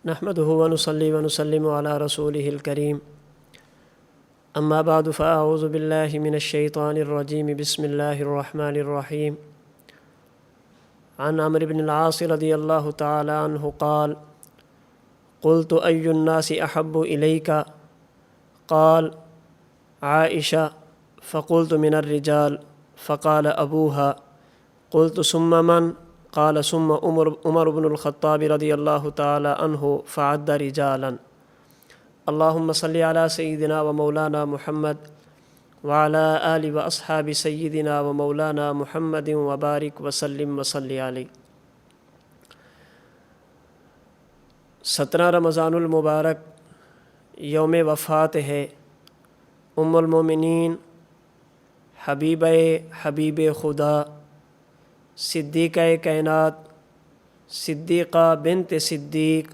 نحمده ونصلي ونسلم على رسوله الكريم اما بعد فاعوذ بالله من الشيطان الرجيم بسم الله الرحمن الرحيم عن عمرو بن العاص رضي الله تعالى عنه قال قلت أي الناس أحب إليك قال عائشة فقلت من الرجال فقال أبوها قلت ثم من قال ثم عمر بن الخطاب رضي الله تعالى عنه فعد رجالا اللهم صل على سيدنا ومولانا محمد وعلى آل وأصحاب سيدنا ومولانا محمد وبارك وسلم وصل علیہ۔ 17 رمضان المبارک یوم وفات ہے ام المومنین حبیب خدا صدیقہ کائنات صدیقہ بنت صدیق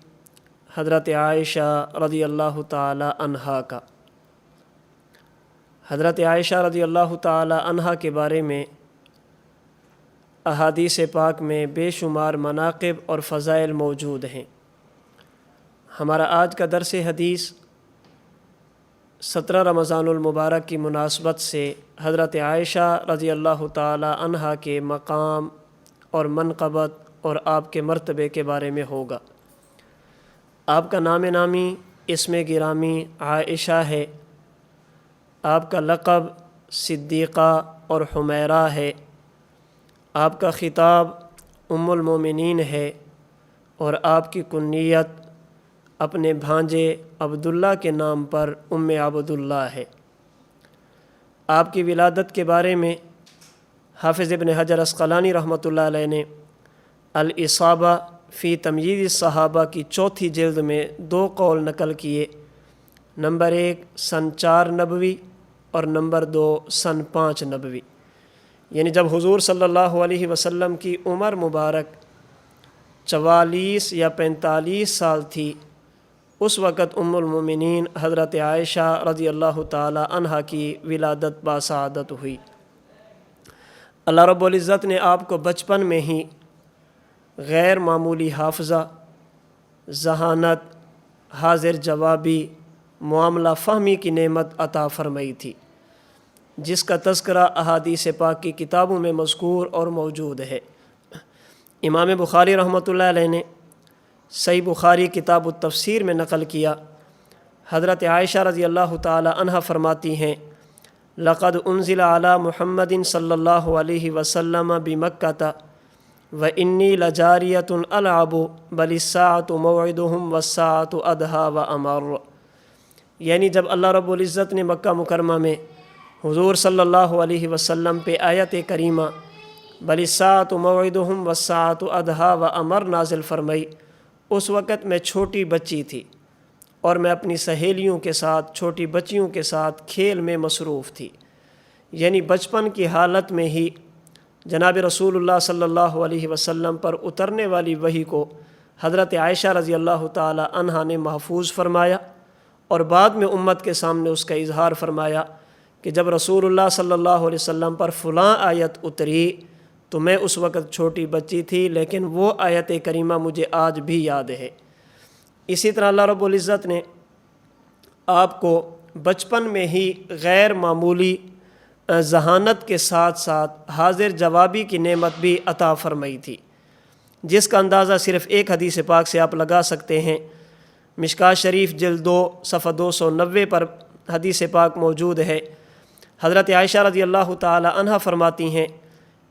حضرت عائشہ رضی اللہ تعالی عنہا کا۔ حضرت عائشہ رضی اللہ تعالی عنہا کے بارے میں احادیث پاک میں بے شمار مناقب اور فضائل موجود ہیں۔ ہمارا آج کا درس حدیث 17 رمضان المبارک کی مناسبت سے حضرت عائشہ رضی اللہ تعالی عنہا کے مقام اور منقبت اور آپ کے مرتبے کے بارے میں ہوگا۔ آپ کا نام نامی اسم گرامی عائشہ ہے، آپ کا لقب صدیقہ اور حمیرہ ہے، آپ کا خطاب ام المومنین ہے، اور آپ کی کنیت اپنے بھانجے عبداللہ کے نام پر ام عبداللہ ہے۔ آپ کی ولادت کے بارے میں حافظ ابن حجر عسقلانی رحمۃ اللہ علیہ نے الاصابہ فی تمییز الصحابہ کی 4 جلد میں 2 قول نقل کیے، نمبر 1 سن 4 نبوی اور نمبر 2 سن 5 نبوی، یعنی جب حضور صلی اللہ علیہ وسلم کی عمر مبارک 44 یا 45 سال تھی، اس وقت ام المومنین حضرت عائشہ رضی اللہ تعالی عنہا کی ولادت باسعادت ہوئی۔ اللہ رب العزت نے آپ کو بچپن میں ہی غیر معمولی حافظہ، ذہانت، حاضر جوابی، معاملہ فہمی کی نعمت عطا فرمائی تھی، جس کا تذکرہ احادیث پاک کی کتابوں میں مذکور اور موجود ہے۔ امام بخاری رحمۃ اللہ علیہ نے صحیح بخاری کتاب التفسیر میں نقل کیا، حضرت عائشہ رضی اللہ تعالی عنہا فرماتی ہیں لقد انزل علی محمد صلی اللہ علیہ وسلم بمکہ وانی لجاریۃ العب بل الساعۃ موعدہم والساعۃ ادھیٰ وامر، یعنی جب اللہ رب العزت نے مکہ مکرمہ میں حضور صلی اللہ علیہ وسلم پہ آیت کریمہ بل الساعۃ موعدہم والساعۃ ادھیٰ وامر نازل فرمائی، اس وقت میں چھوٹی بچی تھی اور میں اپنی سہیلیوں کے ساتھ، چھوٹی بچیوں کے ساتھ کھیل میں مصروف تھی، یعنی بچپن کی حالت میں ہی جناب رسول اللہ صلی اللہ علیہ وسلم پر اترنے والی وحی کو حضرت عائشہ رضی اللہ تعالی عنہا نے محفوظ فرمایا، اور بعد میں امت کے سامنے اس کا اظہار فرمایا کہ جب رسول اللہ صلی اللہ علیہ وسلم پر فلاں آیت اتری تو میں اس وقت چھوٹی بچی تھی، لیکن وہ آیت کریمہ مجھے آج بھی یاد ہے۔ اسی طرح اللہ رب العزت نے آپ کو بچپن میں ہی غیر معمولی ذہانت کے ساتھ ساتھ حاضر جوابی کی نعمت بھی عطا فرمائی تھی، جس کا اندازہ صرف ایک حدیث پاک سے آپ لگا سکتے ہیں۔ مشکوٰۃ شریف جلد 2 صفحہ 290 پر حدیث پاک موجود ہے۔ حضرت عائشہ رضی اللہ تعالی عنہا فرماتی ہیں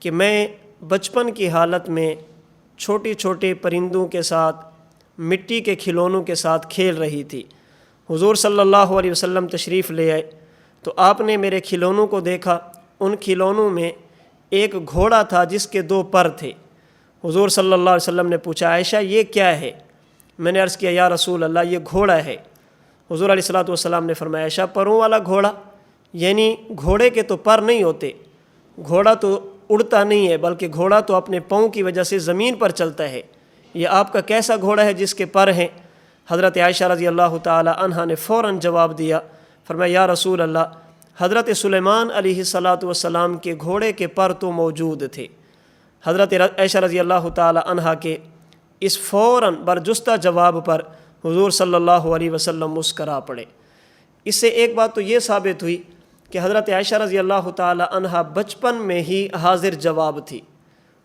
کہ میں بچپن کی حالت میں چھوٹے چھوٹے پرندوں کے ساتھ، مٹی کے کھلونوں کے ساتھ کھیل رہی تھی۔ حضور صلی اللہ علیہ وسلم تشریف لے آئے تو آپ نے میرے کھلونوں کو دیکھا، ان کھلونوں میں ایک گھوڑا تھا جس کے 2 پر تھے۔ حضور صلی اللہ علیہ وسلم نے پوچھا عائشہ یہ کیا ہے؟ میں نے عرض کیا یا رسول اللہ یہ گھوڑا ہے۔ حضور علیہ الصلوۃ والسلام نے فرمایا عائشہ پروں والا گھوڑا؟ یعنی گھوڑے کے تو پر نہیں ہوتے، گھوڑا تو اڑتا نہیں ہے، بلکہ گھوڑا تو اپنے پاؤں کی وجہ سے زمین پر چلتا ہے، یہ آپ کا کیسا گھوڑا ہے جس کے پر ہیں؟ حضرت عائشہ رضی اللہ تعالی عنہا نے فوراً جواب دیا، فرمایا یا رسول اللہ حضرت سلیمان علیہ السلام کے گھوڑے کے پر تو موجود تھے۔ حضرت عائشہ رضی اللہ تعالی عنہا کے اس فوراً برجستہ جواب پر حضور صلی اللہ علیہ وسلم مسکرا پڑے۔ اس سے ایک بات تو یہ ثابت ہوئی کہ حضرت عائشہ رضی اللہ تعالی عنہا بچپن میں ہی حاضر جواب تھی،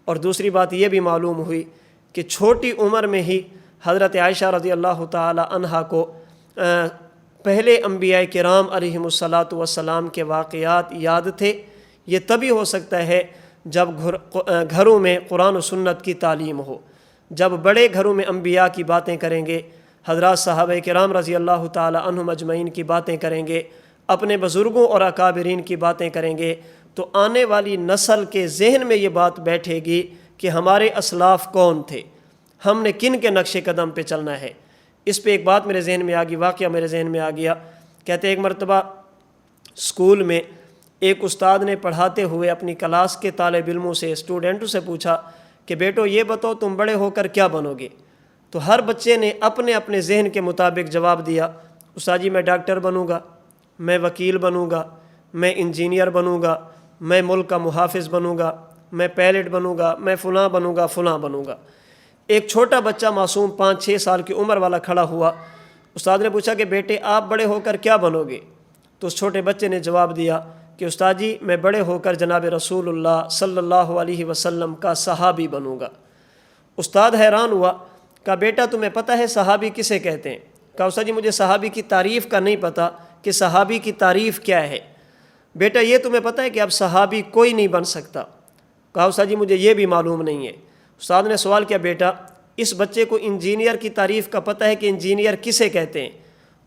اور دوسری بات یہ بھی معلوم ہوئی کہ چھوٹی عمر میں ہی حضرت عائشہ رضی اللہ تعالی عنہا کو پہلے انبیاء کرام علیہم الصلاۃ والسلام کے واقعات یاد تھے۔ یہ تبھی ہو سکتا ہے جب گھروں میں قرآن و سنت کی تعلیم ہو، جب بڑے گھروں میں انبیاء کی باتیں کریں گے، حضرات صحابہ کرام رضی اللہ تعالی عنہم اجمعین کی باتیں کریں گے، اپنے بزرگوں اور اکابرین کی باتیں کریں گے، تو آنے والی نسل کے ذہن میں یہ بات بیٹھے گی کہ ہمارے اسلاف کون تھے، ہم نے کن کے نقش قدم پہ چلنا ہے۔ اس پہ ایک بات میرے ذہن میں آ گئی، واقعہ میرے ذہن میں آ گیا۔ کہتے ایک مرتبہ اسکول میں ایک استاد نے پڑھاتے ہوئے اپنی کلاس کے طالب علموں سے، اسٹوڈنٹوں سے پوچھا کہ بیٹو یہ بتاؤ تم بڑے ہو کر کیا بنو گے؟ تو ہر بچے نے اپنے اپنے ذہن کے مطابق جواب دیا، استاد جی میں ڈاکٹر بنوں گا، میں وکیل بنوں گا، میں انجینئر بنوں گا، میں ملک کا محافظ بنوں گا، میں پائلٹ بنوں گا، میں فلاں بنوں گا، فلاں بنوں گا۔ ایک چھوٹا بچہ معصوم 5-6 سال کی عمر والا کھڑا ہوا، استاد نے پوچھا کہ بیٹے آپ بڑے ہو کر کیا بنو گے؟ تو اس چھوٹے بچے نے جواب دیا کہ استاد جی میں بڑے ہو کر جناب رسول اللہ صلی اللہ علیہ وسلم کا صحابی بنوں گا۔ استاد حیران ہوا، کہا بیٹا تمہیں پتہ ہے صحابی کسے کہتے ہیں؟ کہا استاد جی مجھے صحابی کی تعریف کا نہیں پتہ کہ صحابی کی تعریف کیا ہے۔ بیٹا یہ تمہیں پتہ ہے کہ اب صحابی کوئی نہیں بن سکتا؟ کہا استاد جی مجھے یہ بھی معلوم نہیں ہے۔ استاد نے سوال کیا بیٹا اس بچے کو انجینئر کی تعریف کا پتہ ہے کہ انجینئر کسے کہتے ہیں؟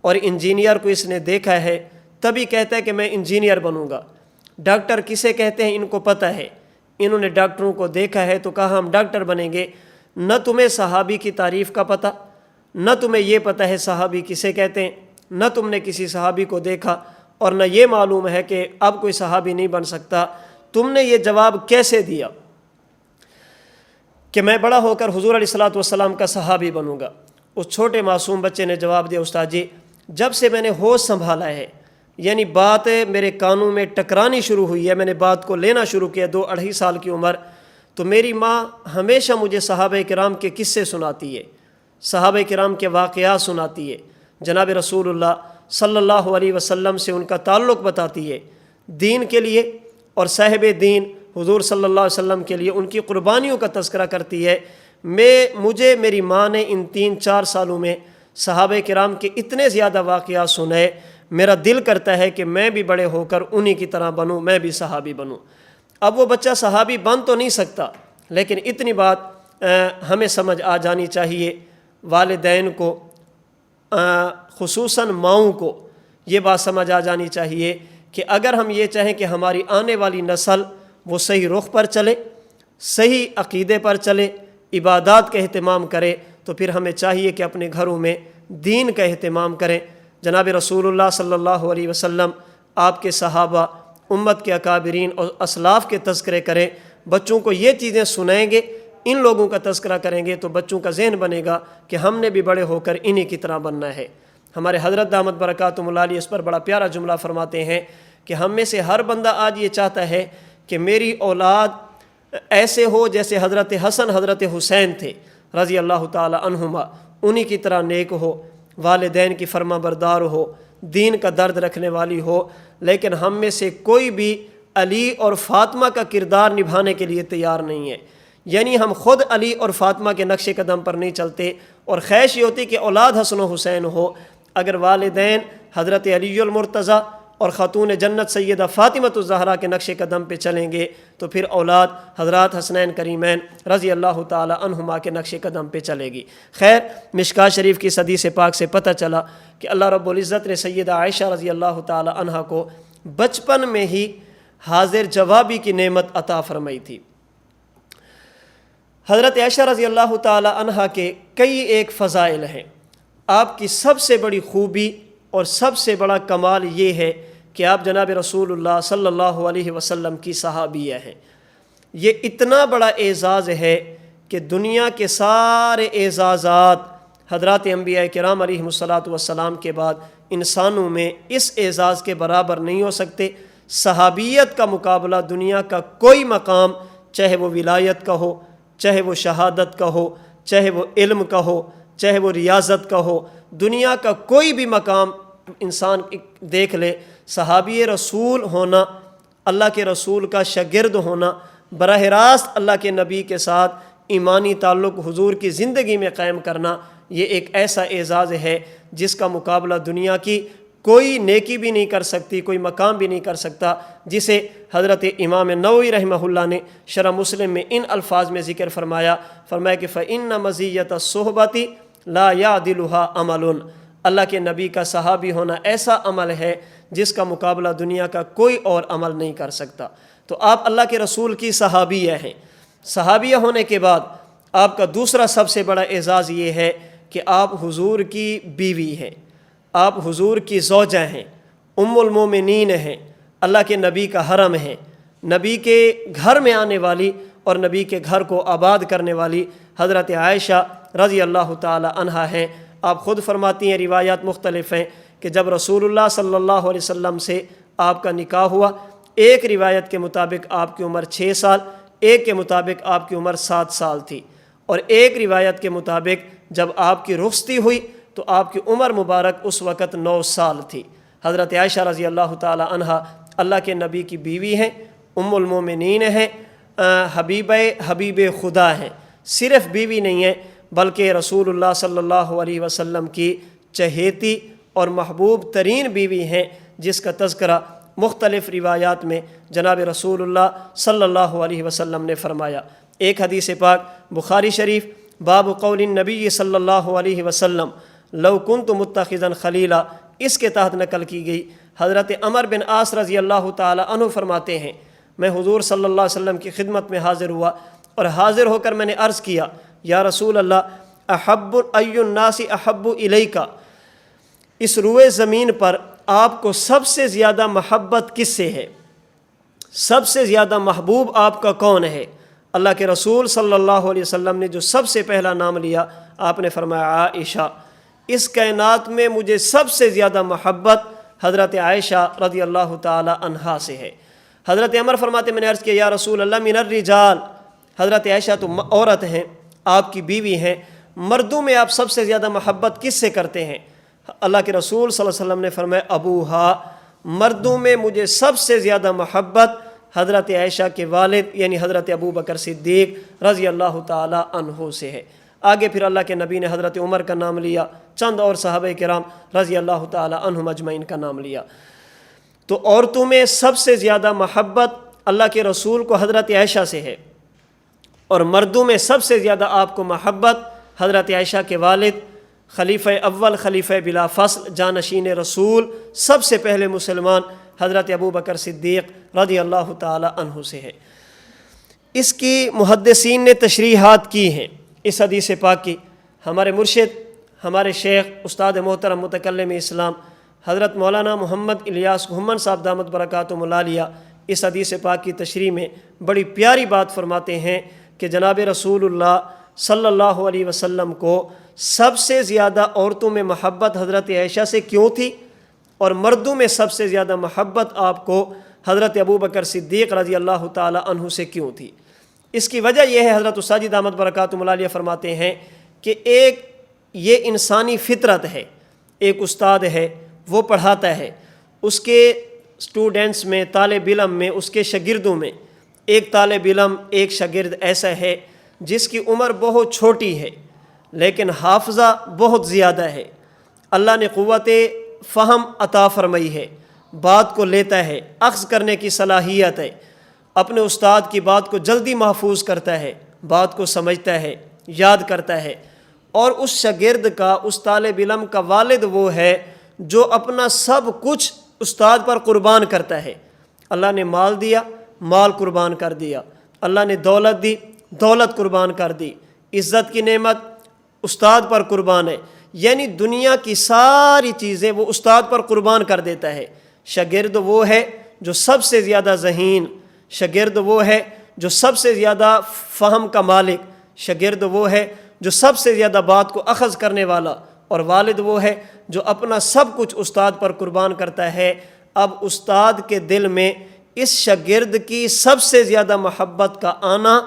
اور انجینئر کو اس نے دیکھا ہے تبھی کہتا ہے کہ میں انجینئر بنوں گا۔ ڈاکٹر کسے کہتے ہیں ان کو پتہ ہے، انہوں نے ڈاکٹروں کو دیکھا ہے تو کہا ہم ڈاکٹر بنیں گے۔ نہ تمہیں صحابی کی تعریف کا پتہ، نہ تمہیں یہ پتہ ہے صحابی کسے کہتے ہیں، نہ تم نے کسی صحابی کو دیکھا، اور نہ یہ معلوم ہے کہ اب کوئی صحابی نہیں بن سکتا۔ تم نے یہ جواب کیسے دیا کہ میں بڑا ہو کر حضور علیہ الصلوۃ والسلام کا صحابی بنوں گا؟ اس چھوٹے معصوم بچے نے جواب دیا استاد جی جب سے میں نے ہوش سنبھالا ہے، یعنی بات میرے کانوں میں ٹکرانی شروع ہوئی ہے، میں نے بات کو لینا شروع کیا 2-2.5 سال کی عمر، تو میری ماں ہمیشہ مجھے صحابہ کرام کے قصے سناتی ہے، صحابہ کرام کے واقعات سناتی ہے، جناب رسول اللہ صلی اللہ علیہ وسلم سے ان کا تعلق بتاتی ہے، دین کے لیے اور صاحب دین حضور صلی اللہ علیہ وسلم کے لیے ان کی قربانیوں کا تذکرہ کرتی ہے۔ مجھے میری ماں نے ان 3-4 سالوں میں صحابہ کرام کے اتنے زیادہ واقعات سنائے، میرا دل کرتا ہے کہ میں بھی بڑے ہو کر انہی کی طرح بنوں، میں بھی صحابی بنوں۔ اب وہ بچہ صحابی بن تو نہیں سکتا، لیکن اتنی بات ہمیں سمجھ آ جانی چاہیے، والدین کو خصوصاً ماؤں کو یہ بات سمجھ آ جانی چاہیے کہ اگر ہم یہ چاہیں کہ ہماری آنے والی نسل وہ صحیح رخ پر چلے، صحیح عقیدے پر چلے، عبادات کا اہتمام کرے، تو پھر ہمیں چاہیے کہ اپنے گھروں میں دین کا اہتمام کریں۔ جناب رسول اللہ صلی اللہ علیہ وسلم، آپ کے صحابہ، امت کے اکابرین اور اسلاف کے تذکرے کریں، بچوں کو یہ چیزیں سنائیں گے، ان لوگوں کا تذکرہ کریں گے تو بچوں کا ذہن بنے گا کہ ہم نے بھی بڑے ہو کر انہی کی طرح بننا ہے۔ ہمارے حضرت دامت برکاتہم اللہ علیہ اس پر بڑا پیارا جملہ فرماتے ہیں کہ ہم میں سے ہر بندہ آج یہ چاہتا ہے کہ میری اولاد ایسے ہو جیسے حضرت حسن حضرت حسین تھے رضی اللہ تعالی عنہما، انہی کی طرح نیک ہو، والدین کی فرما بردار ہو، دین کا درد رکھنے والی ہو، لیکن ہم میں سے کوئی بھی علی اور فاطمہ کا کردار نبھانے کے لیے تیار نہیں ہے، یعنی ہم خود علی اور فاطمہ کے نقش قدم پر نہیں چلتے، اور خواہش یہ ہوتی کہ اولاد حسن و حسین ہو۔ اگر والدین حضرت علی المرتضیٰ اور خاتون جنت سیدہ فاطمۃ الزہرا کے نقش قدم پہ چلیں گے تو پھر اولاد حضرات حسنین کریمین رضی اللہ تعالی عنہما کے نقش قدم پہ چلے گی۔ خیر، مشکوٰۃ شریف کی حدیث پاک سے پتہ چلا کہ اللہ رب العزت نے سیدہ عائشہ رضی اللہ تعالی عنہا کو بچپن میں ہی حاضر جوابی کی نعمت عطا فرمائی تھی۔ حضرت عائشہ رضی اللہ تعالی عنہا کے کئی ایک فضائل ہیں، آپ کی سب سے بڑی خوبی اور سب سے بڑا کمال یہ ہے کہ آپ جناب رسول اللہ صلی اللہ علیہ وسلم کی صحابیہ ہیں۔ یہ اتنا بڑا اعزاز ہے کہ دنیا کے سارے اعزازات حضرات انبیاء کرام علیہم الصلاۃ والسلام کے بعد انسانوں میں اس اعزاز کے برابر نہیں ہو سکتے۔ صحابیت کا مقابلہ دنیا کا کوئی مقام، چاہے وہ ولایت کا ہو، چاہے وہ شہادت کا ہو، چاہے وہ علم کا ہو، چاہے وہ ریاضت کا ہو، دنیا کا کوئی بھی مقام انسان دیکھ لے، صحابی رسول ہونا، اللہ کے رسول کا شاگرد ہونا، براہ راست اللہ کے نبی کے ساتھ ایمانی تعلق حضور کی زندگی میں قائم کرنا، یہ ایک ایسا اعزاز ہے جس کا مقابلہ دنیا کی کوئی نیکی بھی نہیں کر سکتی، کوئی مقام بھی نہیں کر سکتا، جسے حضرت امام نووی رحمہ اللہ نے شرح مسلم میں ان الفاظ میں ذکر فرمایا کہ فَإِنَّ مَزِيَّةَ الصُّحْبَةِ لَا يَعْدِلُهَا عَمَلٌ، اللہ کے نبی کا صحابی ہونا ایسا عمل ہے جس کا مقابلہ دنیا کا کوئی اور عمل نہیں کر سکتا۔ تو آپ اللہ کے رسول کی صحابیہ ہیں۔ صحابیہ ہونے کے بعد آپ کا دوسرا سب سے بڑا اعزاز یہ ہے کہ آپ حضور کی بیوی ہیں، آپ حضور کی زوجہ ہیں، ام المومنین ہیں، اللہ کے نبی کا حرم ہیں، نبی کے گھر میں آنے والی اور نبی کے گھر کو آباد کرنے والی حضرت عائشہ رضی اللہ تعالی عنہا ہیں۔ آپ خود فرماتی ہیں، روایات مختلف ہیں کہ جب رسول اللہ صلی اللہ علیہ وسلم سے آپ کا نکاح ہوا، ایک روایت کے مطابق آپ کی عمر 6 سال، ایک کے مطابق آپ کی عمر 7 سال تھی، اور ایک روایت کے مطابق جب آپ کی رخصتی ہوئی تو آپ کی عمر مبارک اس وقت 9 سال تھی۔ حضرت عائشہ رضی اللہ تعالی عنہا اللہ کے نبی کی بیوی ہیں، ام المومنین ہیں، حبیب خدا ہیں۔ صرف بیوی نہیں ہیں بلکہ رسول اللہ صلی اللہ علیہ وسلم کی چہیتی اور محبوب ترین بیوی ہیں، جس کا تذکرہ مختلف روایات میں جناب رسول اللہ صلی اللہ علیہ وسلم نے فرمایا۔ ایک حدیث پاک بخاری شریف باب قول النبی صلی اللہ علیہ وسلم لو کنت متخذا خلیلا، اس کے تحت نقل کی گئی۔ حضرت عمر بن عاص رضی اللہ تعالی عنہ فرماتے ہیں، میں حضور صلی اللہ علیہ وسلم کی خدمت میں حاضر ہوا اور حاضر ہو کر میں نے عرض کیا، یا رسول اللہ احب ای الناس احب الیک، اس روئے زمین پر آپ کو سب سے زیادہ محبت کس سے ہے، سب سے زیادہ محبوب آپ کا کون ہے؟ اللہ کے رسول صلی اللہ علیہ وسلم نے جو سب سے پہلا نام لیا، آپ نے فرمایا عائشہ، اس کائنات میں مجھے سب سے زیادہ محبت حضرت عائشہ رضی اللہ تعالی عنہا سے ہے۔ حضرت عمر فرماتے میں نے عرض کیا، یا رسول اللہ من الرجال، حضرت عائشہ تو عورت ہیں، آپ کی بیوی ہیں، مردوں میں آپ سب سے زیادہ محبت کس سے کرتے ہیں؟ اللہ کے رسول صلی اللہ علیہ وسلم نے فرمایا ابوہا، مردوں میں مجھے سب سے زیادہ محبت حضرت عائشہ کے والد یعنی حضرت ابو بکر صدیق رضی اللہ تعالی عنہ سے ہے۔ آگے پھر اللہ کے نبی نے حضرت عمر کا نام لیا، چند اور صحابہ کرام رضی اللہ تعالی عنہم اجمعین کا نام لیا۔ تو عورتوں میں سب سے زیادہ محبت اللہ کے رسول کو حضرت عائشہ سے ہے، اور مردوں میں سب سے زیادہ آپ کو محبت حضرت عائشہ کے والد خلیفہ اول، خلیفہ بلا فصل، جانشین رسول، سب سے پہلے مسلمان حضرت ابو بکر صدیق رضی اللہ تعالی عنہ سے ہے۔ اس کی محدثین نے تشریحات کی ہیں اس حدیث پاک کی۔ ہمارے مرشد، ہمارے شیخ، استاد محترم متکلم اسلام حضرت مولانا محمد الیاس گھمن صاحب دامت برکاتہم العالیہ اس حدیث پاک کی تشریح میں بڑی پیاری بات فرماتے ہیں کہ جناب رسول اللہ صلی اللہ علیہ وسلم کو سب سے زیادہ عورتوں میں محبت حضرت عائشہ سے کیوں تھی، اور مردوں میں سب سے زیادہ محبت آپ کو حضرت ابو بکر صدیق رضی اللہ تعالی عنہ سے کیوں تھی؟ اس کی وجہ یہ ہے، حضرت استاد دامت برکاتہم العالیہ فرماتے ہیں کہ ایک یہ انسانی فطرت ہے، ایک استاد ہے وہ پڑھاتا ہے، اس کے اسٹوڈنٹس میں، طالب علم میں، اس کے شاگردوں میں ایک طالب علم، ایک شاگرد ایسا ہے جس کی عمر بہت چھوٹی ہے لیکن حافظہ بہت زیادہ ہے، اللہ نے قوت فہم عطا فرمائی ہے، بات کو لیتا ہے، اخذ کرنے کی صلاحیت ہے، اپنے استاد کی بات کو جلدی محفوظ کرتا ہے، بات کو سمجھتا ہے، یاد کرتا ہے، اور اس شاگرد کا، اس طالب علم کا والد وہ ہے جو اپنا سب کچھ استاد پر قربان کرتا ہے۔ اللہ نے مال دیا، مال قربان کر دیا، اللہ نے دولت دی، دولت قربان کر دی، عزت کی نعمت استاد پر قربان ہے، یعنی دنیا کی ساری چیزیں وہ استاد پر قربان کر دیتا ہے۔ شاگرد وہ ہے جو سب سے زیادہ ذہین، شاگرد وہ ہے جو سب سے زیادہ فہم کا مالک، شاگرد وہ ہے جو سب سے زیادہ بات کو اخذ کرنے والا، اور والد وہ ہے جو اپنا سب کچھ استاد پر قربان کرتا ہے۔ اب استاد کے دل میں اس شاگرد کی سب سے زیادہ محبت کا آنا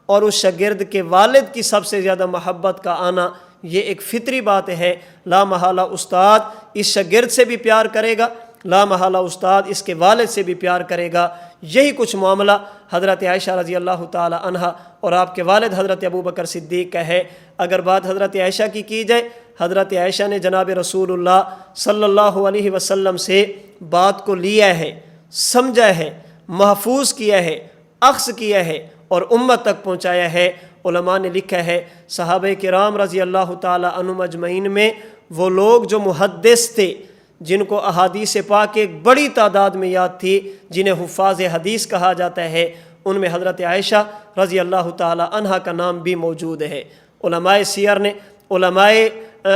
اور اس شاگرد کے والد کی سب سے زیادہ محبت کا آنا، یہ ایک فطری بات ہے۔ لا محالہ استاد اس شاگرد سے بھی پیار کرے گا، لا محالہ استاد اس کے والد سے بھی پیار کرے گا۔ یہی کچھ معاملہ حضرت عائشہ رضی اللہ تعالی عنہا اور آپ کے والد حضرت ابوبکر صدیق کا ہے۔ اگر بات حضرت عائشہ کی جائے، حضرت عائشہ نے جناب رسول اللہ صلی اللہ علیہ وسلم سے بات کو لیا ہے، سمجھا ہے، محفوظ کیا ہے، اخذ کیا ہے اور امت تک پہنچایا ہے۔ علماء نے لکھا ہے صحابہ کرام رضی اللہ تعالی عنہم اجمعین میں وہ لوگ جو محدث تھے، جن کو احادیث پاک ایک بڑی تعداد میں یاد تھی، جنہیں حفاظ حدیث کہا جاتا ہے، ان میں حضرت عائشہ رضی اللہ تعالی عنہا کا نام بھی موجود ہے۔ علماء سیر نے، علماء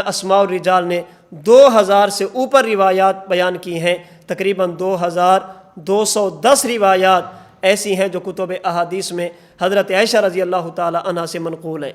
اسماء الرجال نے 2000 سے اوپر روایات بیان کی ہیں۔ تقریباً 2210 روایات ایسی ہیں جو کتب احادیث میں حضرت عائشہ رضی اللہ تعالی عنہا سے منقول ہیں۔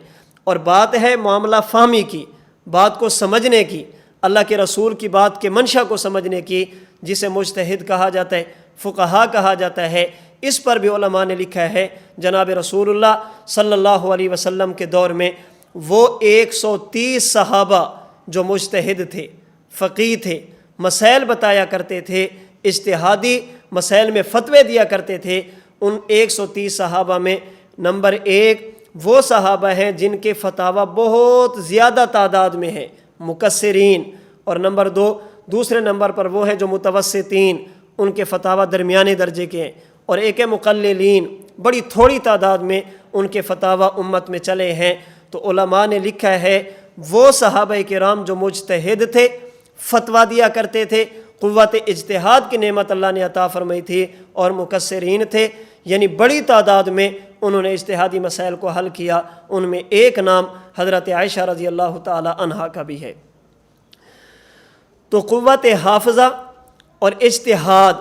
اور بات ہے معاملہ فہمی کی، بات کو سمجھنے کی، اللہ کے رسول کی بات کے منشا کو سمجھنے کی، جسے مجتہد کہا جاتا ہے، فقہا کہا جاتا ہے۔ اس پر بھی علماء نے لکھا ہے جناب رسول اللہ صلی اللہ علیہ وسلم کے دور میں وہ 130 صحابہ جو مجتہد تھے، فقیہ تھے، مسائل بتایا کرتے تھے، اجتہادی مسائل میں فتوے دیا کرتے تھے، ان 130 صحابہ میں نمبر 1 وہ صحابہ ہیں جن کے فتاوی بہت زیادہ تعداد میں ہیں، مکثرین، اور نمبر 2 دوسرے نمبر پر وہ ہیں جو متوسطین، ان کے فتاوی درمیانے درجے کے ہیں، اور ایک ہے مقللین، بڑی تھوڑی تعداد میں ان کے فتاوی امت میں چلے ہیں۔ تو علماء نے لکھا ہے وہ صحابہ کرام جو مجتہد تھے، فتویٰ دیا کرتے تھے، قوت اجتہاد کی نعمت اللہ نے عطا فرمائی تھی، اور مکثرین تھے، یعنی بڑی تعداد میں انہوں نے اجتہادی مسائل کو حل کیا۔ ان میں ایک نام حضرت عائشہ رضی اللہ تعالی عنہا کا بھی ہے۔ تو قوت حافظہ اور اجتہاد،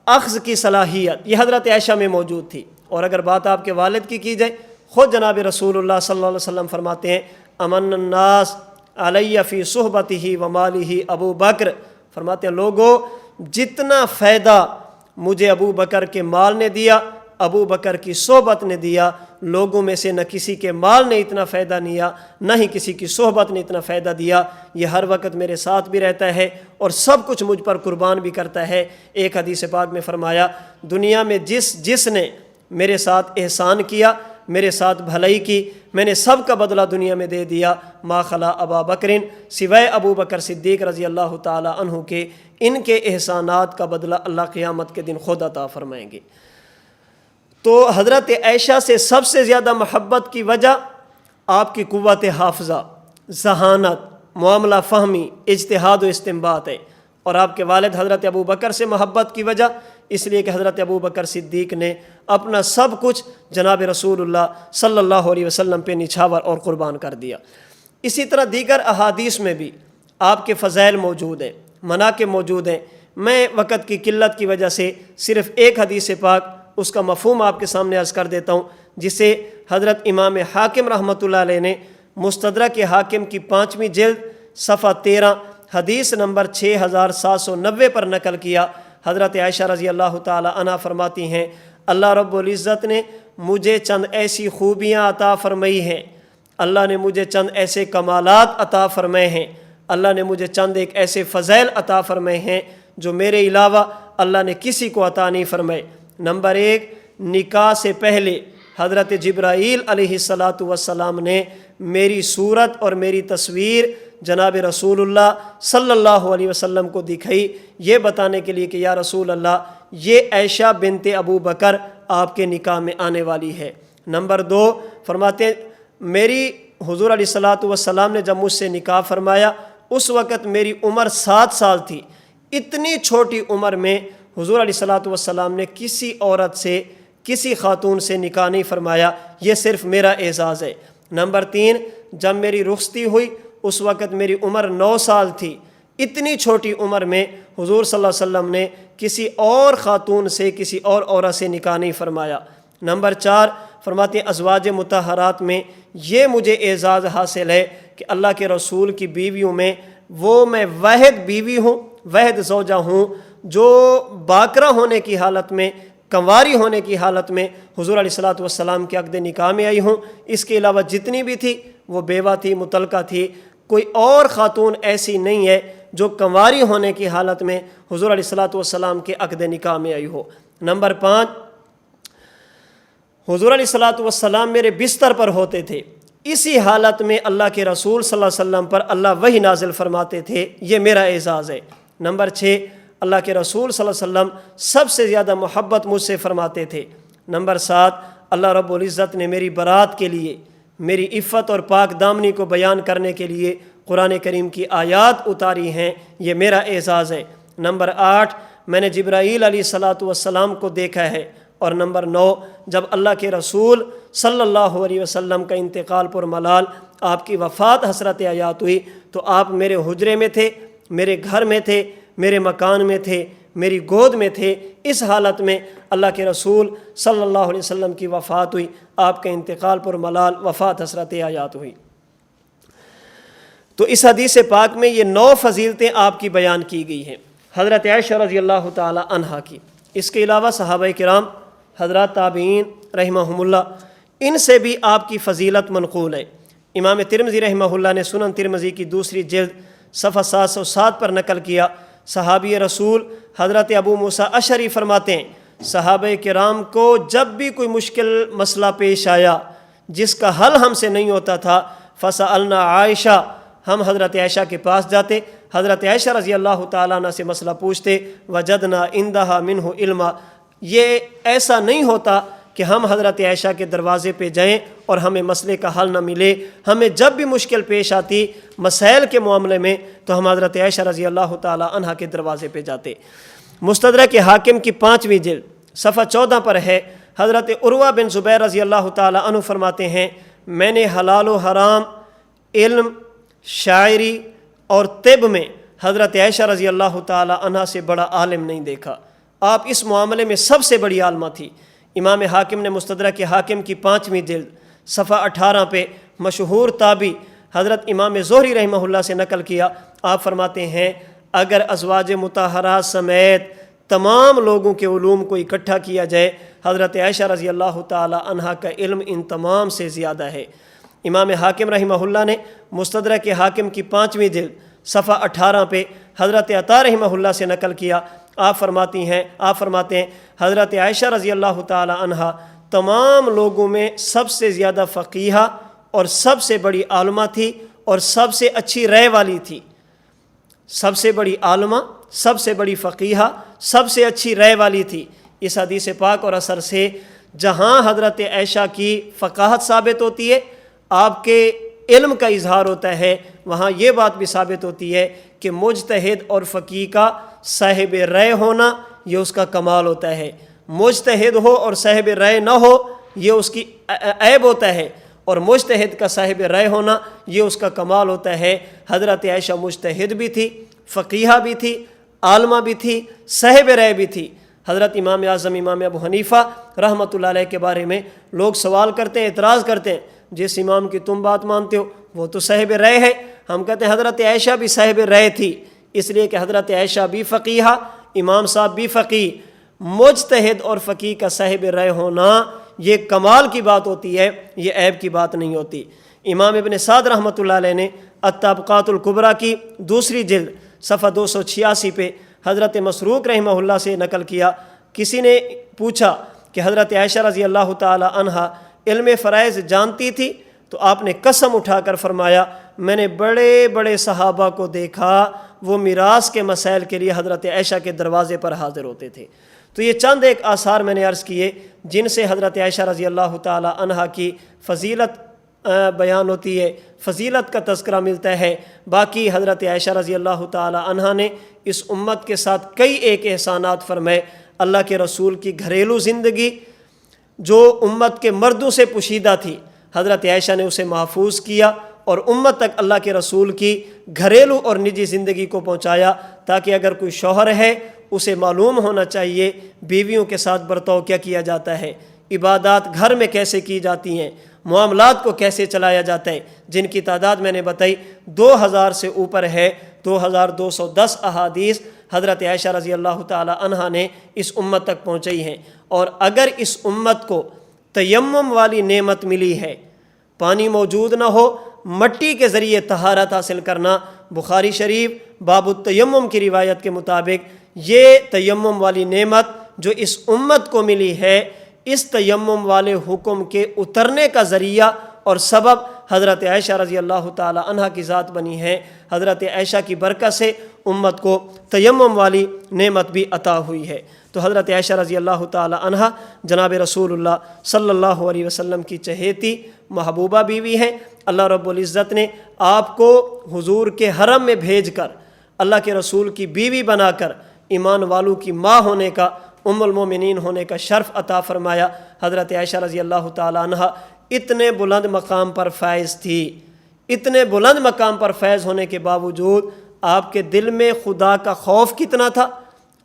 اخذ کی صلاحیت یہ حضرت عائشہ میں موجود تھی۔ اور اگر بات آپ کے والد کی جائے، خود جناب رسول اللہ صلی اللہ علیہ وسلم فرماتے ہیں امن الناس علیہ فی صحبتہ و مالہ ابو بکر، فرماتے ہیں لوگوں جتنا فائدہ مجھے ابو بکر کے مال نے دیا، ابو بکر کی صحبت نے دیا، لوگوں میں سے نہ کسی کے مال نے اتنا فائدہ دیا، نہ ہی کسی کی صحبت نے اتنا فائدہ دیا۔ یہ ہر وقت میرے ساتھ بھی رہتا ہے اور سب کچھ مجھ پر قربان بھی کرتا ہے۔ ایک حدیث پاک میں فرمایا دنیا میں جس نے میرے ساتھ احسان کیا، میرے ساتھ بھلائی کی، میں نے سب کا بدلہ دنیا میں دے دیا، ما خلا ابا بکرن، سوائے ابو بکر صدیق رضی اللہ تعالی عنہ کے، ان کے احسانات کا بدلہ اللہ قیامت کے دن خود عطا فرمائیں گے۔ تو حضرت عائشہ سے سب سے زیادہ محبت کی وجہ آپ کی قوت حافظہ، ذہانت، معاملہ فہمی، اجتہاد و استنباط ہے۔ اور آپ کے والد حضرت ابو بکر سے محبت کی وجہ اس لیے کہ حضرت ابو بکر صدیق نے اپنا سب کچھ جناب رسول اللہ صلی اللہ علیہ وسلم پہ نچھاور اور قربان کر دیا۔ اسی طرح دیگر احادیث میں بھی آپ کے فضائل موجود ہیں، مناقب موجود ہیں۔ میں وقت کی قلت کی وجہ سے صرف ایک حدیث پاک اس کا مفہوم آپ کے سامنے عرض کر دیتا ہوں، جسے حضرت امام حاکم رحمۃ اللہ علیہ نے مستدرک حاکم کی 5ویں جلد صفحہ 13 حدیث نمبر 6790 پر نقل کیا۔ حضرت عائشہ رضی اللہ تعالی عنہا فرماتی ہیں اللہ رب العزت نے مجھے چند ایسی خوبیاں عطا فرمائی ہیں، اللہ نے مجھے چند ایسے کمالات عطا فرمائے ہیں، اللہ نے مجھے چند ایک ایسے فضائل عطا فرمائے ہیں جو میرے علاوہ اللہ نے کسی کو عطا نہیں فرمائے۔ نمبر 1، نکاح سے پہلے حضرت جبرائیل علیہ السلام نے میری صورت اور میری تصویر جناب رسول اللہ صلی اللہ علیہ وسلم کو دکھائی، یہ بتانے کے لیے کہ یا رسول اللہ یہ عائشہ بنت ابو بکر آپ کے نکاح میں آنے والی ہے۔ نمبر 2 فرماتے ہیں میری حضور علیہ السلام نے جب مجھ سے نکاح فرمایا اس وقت میری عمر 7 سال تھی۔ اتنی چھوٹی عمر میں حضور علیہ السلام نے کسی عورت سے، کسی خاتون سے نکاح نہیں فرمایا، یہ صرف میرا اعزاز ہے۔ نمبر 3 جب میری رخصتی ہوئی اس وقت میری عمر 9 سال تھی۔ اتنی چھوٹی عمر میں حضور صلی اللہ علیہ وسلم نے کسی اور خاتون سے، کسی اور عورت سے نکاح نہیں فرمایا۔ نمبر 4 فرماتے ہیں ازواج مطہرات میں یہ مجھے اعزاز حاصل ہے کہ اللہ کے رسول کی بیویوں میں وہ میں واحد بیوی ہوں، واحد زوجہ ہوں جو باکرہ ہونے کی حالت میں، کنواری ہونے کی حالت میں حضور علیہ السلام کے عقد نکاح میں آئی ہوں۔ اس کے علاوہ جتنی بھی تھی وہ بیوہ تھی، مطلقہ تھی۔ کوئی اور خاتون ایسی نہیں ہے جو کنواری ہونے کی حالت میں حضور علیہ الصلوۃ والسلام کے عقد نکاح میں آئی ہو۔ نمبر 5، حضور علیہ الصلوۃ والسلام میرے بستر پر ہوتے تھے، اسی حالت میں اللہ کے رسول صلی اللہ علیہ وسلم پر اللہ وحی نازل فرماتے تھے، یہ میرا اعزاز ہے۔ نمبر 6، اللہ کے رسول صلی اللہ علیہ وسلم سب سے زیادہ محبت مجھ سے فرماتے تھے۔ نمبر 7، اللہ رب العزت نے میری برات کے لیے، میری عفت اور پاک دامنی کو بیان کرنے کے لیے قرآن کریم کی آیات اتاری ہیں، یہ میرا اعزاز ہے۔ نمبر 8، میں نے جبرائیل علیہ الصلوۃ والسلام کو دیکھا ہے۔ اور نمبر 9، جب اللہ کے رسول صلی اللہ علیہ وسلم کا انتقال پر ملال، آپ کی وفات حسرت حیات ہوئی تو آپ میرے حجرے میں تھے، میرے گھر میں تھے، میرے مکان میں تھے، میری گود میں تھے۔ اس حالت میں اللہ کے رسول صلی اللہ علیہ وسلم کی وفات ہوئی، آپ کے انتقال پر ملال وفات حسرت حیات ہوئی۔ تو اس حدیث پاک میں یہ 9 فضیلتیں آپ کی بیان کی گئی ہیں حضرت عائشہ رضی اللہ تعالی عنہا کی۔ اس کے علاوہ صحابہ کرام، حضرات تابعین رحمہم اللہ، ان سے بھی آپ کی فضیلت منقول ہے۔ امام ترمذی رحمہ اللہ نے سنن ترمذی کی 2 جلد صفحہ 707 پر نقل کیا، صحابی رسول حضرت ابو موسیٰ اشعری فرماتے ہیں، صحابہ کرام کو جب بھی کوئی مشکل مسئلہ پیش آیا جس کا حل ہم سے نہیں ہوتا تھا، فسألنا عائشہ، ہم حضرت عائشہ کے پاس جاتے، حضرت عائشہ رضی اللہ تعالیٰ عنہ سے مسئلہ پوچھتے، وجدنا عندہا منہ علما۔ یہ ایسا نہیں ہوتا کہ ہم حضرت عائشہ کے دروازے پہ جائیں اور ہمیں مسئلے کا حل نہ ملے۔ ہمیں جب بھی مشکل پیش آتی مسائل کے معاملے میں تو ہم حضرت عائشہ رضی اللہ تعالی عنہ کے دروازے پہ جاتے۔ مستدرک حاکم کی 5ویں جلد صفحہ 14 پر ہے، حضرت عروہ بن زبیر رضی اللہ تعالی عنہ فرماتے ہیں، میں نے حلال و حرام، علم، شاعری اور طب میں حضرت عائشہ رضی اللہ تعالی عنہ سے بڑا عالم نہیں دیکھا۔ آپ اس معاملے میں سب سے بڑی عالمہ تھی۔ امام حاکم نے مستدرک حاکم کی 5ویں جلد صفحہ 18 پہ مشہور تابعی حضرت امام زہری رحمہ اللہ سے نقل کیا، آپ فرماتے ہیں، اگر ازواج مطہرات سمیت تمام لوگوں کے علوم کو اکٹھا کیا جائے، حضرت عائشہ رضی اللہ تعالی عنہا کا علم ان تمام سے زیادہ ہے۔ امام حاکم رحمہ اللہ نے مستدرک حاکم کی 5ویں جلد صفحہ 18 پہ حضرت عطا رحمہ اللہ سے نقل کیا، آپ فرماتے ہیں حضرت عائشہ رضی اللہ تعالی عنہا تمام لوگوں میں سب سے زیادہ فقیہہ اور سب سے بڑی عالمہ تھی اور سب سے اچھی رائے والی تھی۔ سب سے بڑی عالمہ، سب سے بڑی فقیہہ، سب سے اچھی رائے والی تھی۔ اس حدیث پاک اور اثر سے جہاں حضرت عائشہ کی فقاہت ثابت ہوتی ہے، آپ کے علم کا اظہار ہوتا ہے، وہاں یہ بات بھی ثابت ہوتی ہے کہ مجتہد اور فقیہ کا صاحب رائے ہونا یہ اس کا کمال ہوتا ہے۔ مجتہد ہو اور صاحب رائے نہ ہو یہ اس کی عیب ہوتا ہے، اور مجتہد کا صاحب رائے ہونا یہ اس کا کمال ہوتا ہے۔ حضرت عائشہ مجتہد بھی تھی، فقیہہ بھی تھی، عالمہ بھی تھی، صاحب رائے بھی تھی۔ حضرت امام اعظم امام ابو حنیفہ رحمۃ اللہ علیہ کے بارے میں لوگ سوال کرتے ہیں، اعتراض کرتے ہیں، جس امام کی تم بات مانتے ہو وہ تو صاحب رائے ہے۔ ہم کہتے ہیں حضرت عائشہ بھی صاحب رائے تھی، اس لیے کہ حضرت عائشہ بھی فقیہہ، امام صاحب بھی فقیہ۔ مجتہد اور فقیہ کا صاحب رائے ہونا یہ کمال کی بات ہوتی ہے، یہ عیب کی بات نہیں ہوتی۔ امام ابن سعد رحمۃ اللہ علیہ نے الطبقات الکبریٰ کی 2 جلد صفحہ 286 پہ حضرت مسروق رحمہ اللہ سے نقل کیا، کسی نے پوچھا کہ حضرت عائشہ رضی اللہ تعالی عنہا علم فرائض جانتی تھی؟ تو آپ نے قسم اٹھا کر فرمایا، میں نے بڑے بڑے صحابہ کو دیکھا وہ میراث کے مسائل کے لیے حضرت عائشہ کے دروازے پر حاضر ہوتے تھے۔ تو یہ چند ایک آثار میں نے عرض کیے جن سے حضرت عائشہ رضی اللہ تعالی عنہا کی فضیلت بیان ہوتی ہے، فضیلت کا تذکرہ ملتا ہے۔ باقی حضرت عائشہ رضی اللہ تعالی عنہا نے اس امت کے ساتھ کئی ایک احسانات فرمائے۔ اللہ کے رسول کی گھریلو زندگی جو امت کے مردوں سے پوشیدہ تھی، حضرت عائشہ نے اسے محفوظ کیا اور امت تک اللہ کے رسول کی گھریلو اور نجی زندگی کو پہنچایا، تاکہ اگر کوئی شوہر ہے اسے معلوم ہونا چاہیے بیویوں کے ساتھ برتاؤ کیا کیا جاتا ہے، عبادات گھر میں کیسے کی جاتی ہیں، معاملات کو کیسے چلایا جاتا ہے، جن کی تعداد میں نے بتائی 2000 سے اوپر ہے۔ 2210 احادیث حضرت عائشہ رضی اللہ تعالی عنہا نے اس امت تک پہنچائی ہیں۔ اور اگر اس امت کو تیمم والی نعمت ملی ہے، پانی موجود نہ ہو مٹی کے ذریعے طہارت حاصل کرنا۔ بخاری شریف باب التیمم کی روایت کے مطابق یہ تیمم والی نعمت جو اس امت کو ملی ہے، اس تیمم والے حکم کے اترنے کا ذریعہ اور سبب حضرت عائشہ رضی اللہ تعالی عنہ کی ذات بنی ہے۔ حضرت عائشہ کی برکت سے امت کو تیمم والی نعمت بھی عطا ہوئی ہے۔ تو حضرت عائشہ رضی اللہ تعالی عنہ جناب رسول اللہ صلی اللہ علیہ وسلم کی چہیتی محبوبہ بیوی ہیں۔ اللہ رب العزت نے آپ کو حضور کے حرم میں بھیج کر، اللہ کے رسول کی بیوی بنا کر ایمان والوں کی ماں ہونے کا، ام المومنین ہونے کا شرف عطا فرمایا۔ حضرت عائشہ رضی اللہ تعالی عنہ اتنے بلند مقام پر فائز تھی، اتنے بلند مقام پر فائز ہونے کے باوجود آپ کے دل میں خدا کا خوف کتنا تھا،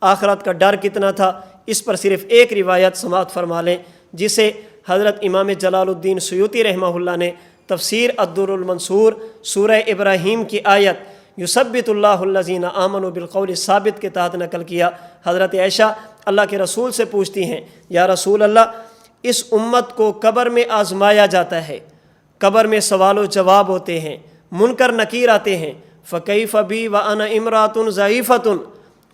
آخرت کا ڈر کتنا تھا، اس پر صرف ایک روایت سماعت فرما لیں، جسے حضرت امام جلال الدین سیوطی رحمہ اللہ نے تفسیر الدر المنصور سورہ ابراہیم کی آیت یثبت اللہ الذین آمنوا بالقول الثابت کے تحت نقل کیا۔ حضرت عائشہ اللہ کے رسول سے پوچھتی ہیں، یا رسول اللہ، اس امت کو قبر میں آزمایا جاتا ہے، قبر میں سوال و جواب ہوتے ہیں، منکر نکیر آتے ہیں، فکیف بی وانا امرات ضعیفۃ،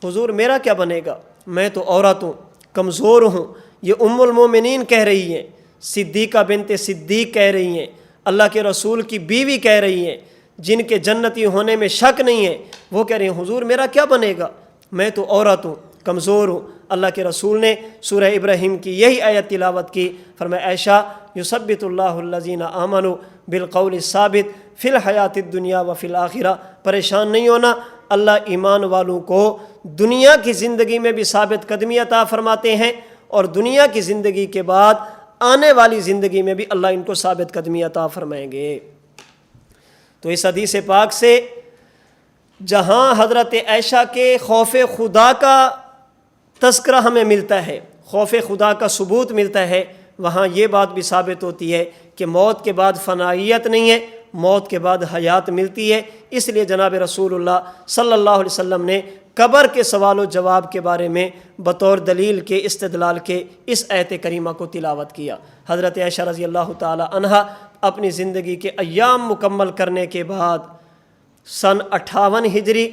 حضور میرا کیا بنے گا، میں تو عورت ہوں، کمزور ہوں۔ یہ ام المومنین کہہ رہی ہیں، صدیقہ بنت صدیق کہہ رہی ہیں، اللہ کے رسول کی بیوی کہہ رہی ہیں، جن کے جنتی ہونے میں شک نہیں ہے، وہ کہہ رہی ہیں حضور میرا کیا بنے گا، میں تو عورت ہوں، کمزور ہوں۔ اللہ کے رسول نے سورہ ابراہیم کی یہی آیت تلاوت کی، فرمایا عائشہ یثبت اللہ الذین آمنوا بالقول الثابت فی الحیات الدنیا و فی الآخرہ، پریشان نہیں ہونا، اللہ ایمان والوں کو دنیا کی زندگی میں بھی ثابت قدمی عطا فرماتے ہیں، اور دنیا کی زندگی کے بعد آنے والی زندگی میں بھی اللہ ان کو ثابت قدمی عطا فرمائیں گے۔ تو اس حدیث پاک سے جہاں حضرت عائشہ کے خوف خدا کا تذکرہ ہمیں ملتا ہے، خوف خدا کا ثبوت ملتا ہے، وہاں یہ بات بھی ثابت ہوتی ہے کہ موت کے بعد فنائیت نہیں ہے، موت کے بعد حیات ملتی ہے۔ اس لیے جناب رسول اللہ صلی اللہ علیہ وسلم نے قبر کے سوال و جواب کے بارے میں بطور دلیل کے استدلال کے اس آیت کریمہ کو تلاوت کیا۔ حضرت عائشہ رضی اللہ تعالی عنہا اپنی زندگی کے ایام مکمل کرنے کے بعد سن 58 ہجری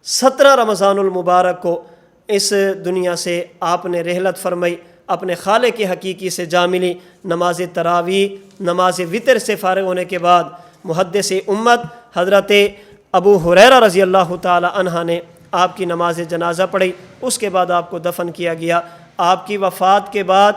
17 رمضان المبارک کو اس دنیا سے آپ نے رحلت فرمائی، اپنے خالق کے حقیقی سے جا ملی۔ نماز تراویح، نماز وطر سے فارغ ہونے کے بعد محدث امت حضرت ابو ہریرہ رضی اللہ تعالی عنہ نے آپ کی نماز جنازہ پڑھی، اس کے بعد آپ کو دفن کیا گیا۔ آپ کی وفات کے بعد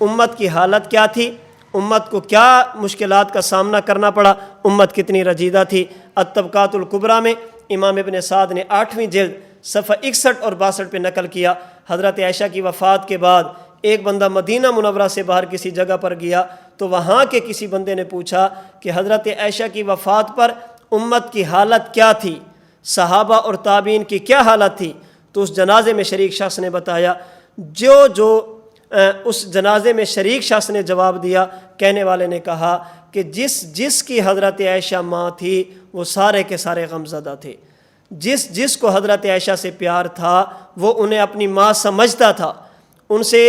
امت کی حالت کیا تھی، امت کو کیا مشکلات کا سامنا کرنا پڑا، امت کتنی رجیدہ تھی۔ الطبقات الکبریٰ میں امام ابن سعد نے 8ویں جلد صفحہ 61 اور 62 پہ نقل کیا، حضرت عائشہ کی وفات کے بعد ایک بندہ مدینہ منورہ سے باہر کسی جگہ پر گیا تو وہاں کے کسی بندے نے پوچھا کہ حضرت عائشہ کی وفات پر امت کی حالت کیا تھی، صحابہ اور تابعین کی کیا حالت تھی؟ تو اس جنازے میں شریک شخص نے بتایا، جو اس جنازے میں شریک شخص نے جواب دیا، کہنے والے نے کہا کہ جس کی حضرت عائشہ ماں تھی وہ سارے کے سارے غمزدہ تھے، جس کو حضرت عائشہ سے پیار تھا وہ انہیں اپنی ماں سمجھتا تھا، ان سے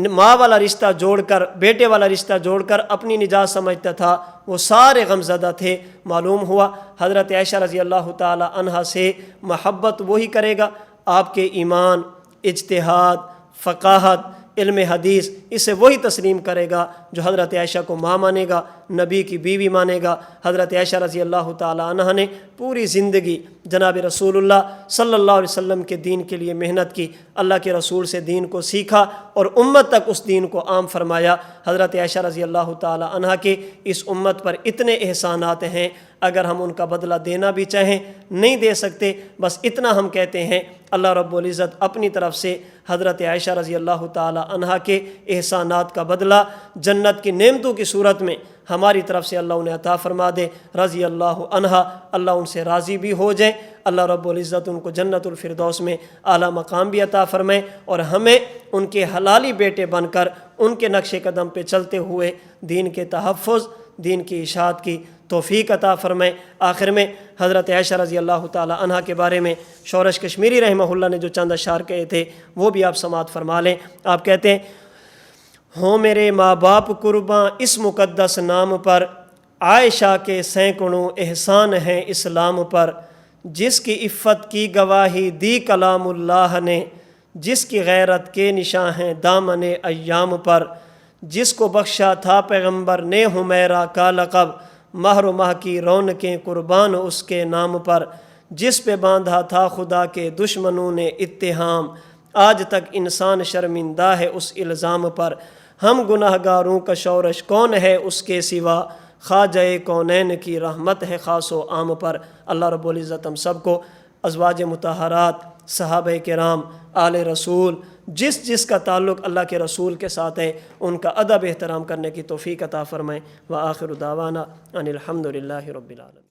ماں والا رشتہ جوڑ کر، بیٹے والا رشتہ جوڑ کر اپنی نجات سمجھتا تھا، وہ سارے غمزدہ تھے۔ معلوم ہوا حضرت عائشہ رضی اللہ تعالی عنہا سے محبت وہی کرے گا آپ کے ایمان، اجتہاد، فقاہت، علم حدیث، اسے وہی تسلیم کرے گا جو حضرت عائشہ کو ماں مانے گا، نبی کی بیوی مانے گا۔ حضرت عائشہ رضی اللہ تعالی عنہ نے پوری زندگی جناب رسول اللہ صلی اللہ علیہ وسلم کے دین کے لیے محنت کی، اللہ کے رسول سے دین کو سیکھا اور امت تک اس دین کو عام فرمایا۔ حضرت عائشہ رضی اللہ تعالی عنہ کے اس امت پر اتنے احسانات ہیں، اگر ہم ان کا بدلہ دینا بھی چاہیں نہیں دے سکتے۔ بس اتنا ہم کہتے ہیں، اللہ رب العزت اپنی طرف سے حضرت عائشہ رضی اللہ تعالی عنہا کے احسانات کا بدلہ جنت کی نعمتوں کی صورت میں ہماری طرف سے اللہ انہیں عطا فرما دے، رضی اللہ عنہا، اللہ ان سے راضی بھی ہو جائے، اللہ رب العزت ان کو جنت الفردوس میں اعلیٰ مقام بھی عطا فرمائے، اور ہمیں ان کے حلالی بیٹے بن کر ان کے نقش قدم پہ چلتے ہوئے دین کے تحفظ، دین کی اشاعت کی توفیق عطا فرمائے۔ آخر میں حضرت عائشہ رضی اللہ تعالی عنہ کے بارے میں شورش کشمیری رحمہ اللہ نے جو چند اشعار کہے تھے وہ بھی آپ سماعت فرما لیں۔ آپ کہتے ہیں، ہوں میرے ماں باپ قرباں اس مقدس نام پر، عائشہ کے سینکڑوں احسان ہیں اسلام پر، جس کی عفت کی گواہی دی کلام اللہ نے، جس کی غیرت کے نشاں ہیں دامن ایام پر، جس کو بخشا تھا پیغمبر نے حمیرہ کا لقب، مہر و ماہ کی رونقیں قربان اس کے نام پر، جس پہ باندھا تھا خدا کے دشمنوں نے اتہام، آج تک انسان شرمندہ ہے اس الزام پر، ہم گناہ گاروں کا شورش کون ہے اس کے سوا، خواجہ کونین کی رحمت ہے خاص و عام پر۔ اللہ رب العزت ہم سب کو ازواج مطہرات، صحابہ کرام، آل رسول، جس کا تعلق اللہ کے رسول کے ساتھ ہے، ان کا ادب احترام کرنے کی توفیق عطا فرمائیں۔ وآخر دعوانا ان الحمد للہ رب العالمین۔